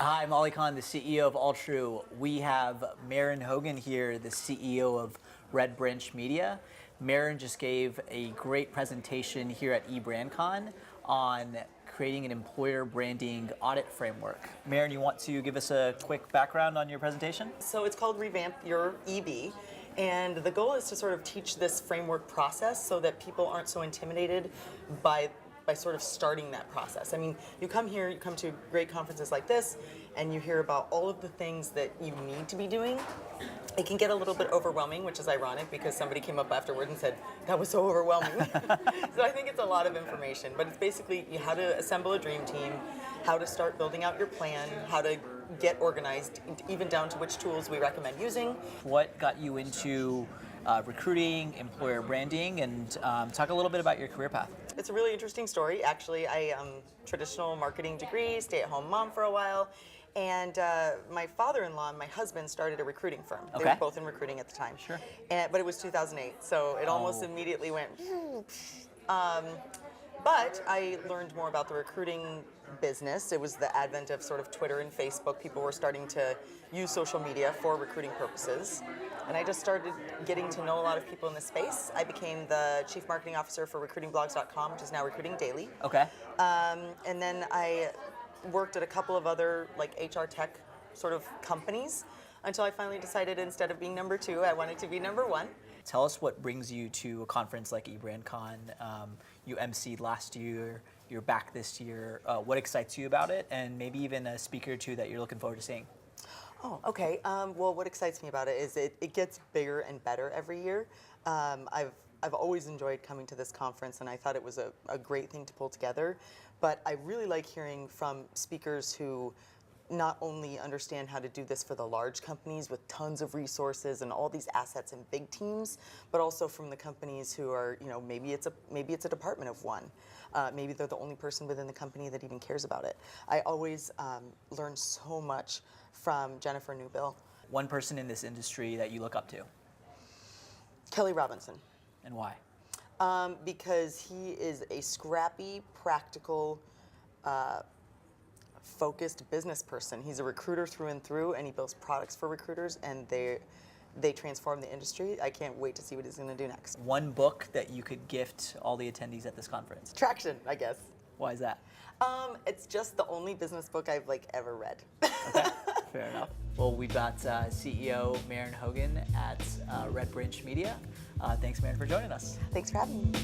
Hi, I'm Ollie Khan, the CEO of AllTrue. We have Maren Hogan here, the CEO of Red Branch Media. Maren just gave a great presentation here at EBrandCon on creating an employer branding audit framework. Maren, you want to give us a quick background on your presentation? So it's called Revamp Your EB, and the goal is to sort of teach this framework process so that people aren't so intimidated by sort of starting that process. I mean, you come here, you come to great conferences like this, and you hear about all of the things that you need to be doing. It can get a little bit overwhelming, which is ironic because somebody came up afterward and said, that was so overwhelming. So I think it's a lot of information, but it's basically how to assemble a dream team, how to start building out your plan, how to get organized, even down to which tools we recommend using. What got you into recruiting, employer branding, and talk a little bit about your career path. It's a really interesting story. Actually, I traditional marketing degree, stay-at-home mom for a while, and my father-in-law and my husband started a recruiting firm. Okay. They were both in recruiting at the time. Sure. But it was 2008, so it almost immediately went. But I learned more about the recruiting business. It was the advent of sort of Twitter and Facebook. People were starting to use social media for recruiting purposes. And I just started getting to know a lot of people in the space. I became the chief marketing officer for recruitingblogs.com, which is now Recruiting Daily. Okay. And then I worked at a couple of other like HR tech sort of companies until I finally decided instead of being number 2, I wanted to be number 1. Tell us what brings you to a conference like EBrandCon. You emceed last year, you're back this year. What excites you about it, and maybe even a speaker or two that you're looking forward to seeing? Oh, okay. Well, what excites me about it is it gets bigger and better every year. I've always enjoyed coming to this conference, and I thought it was a great thing to pull together. But I really like hearing from speakers who not only understand how to do this for the large companies with tons of resources and all these assets and big teams, but also from the companies who are, maybe it's a department of one. Maybe they're the only person within the company that even cares about it. I always learn so much from Jennifer Newbill. One person in this industry that you look up to? Kelly Robinson. And why? Because he is a scrappy, practical, focused business person. He's a recruiter through and through, and he builds products for recruiters, and they transform the industry. I can't wait to see what he's going to do next. One book that you could gift all the attendees at this conference? Traction, I guess. Why is that? It's just the only business book I've ever read. Okay, fair enough. Well, we've got CEO Maren Hogan at Red Branch Media. Thanks, Maren, for joining us. Thanks for having me.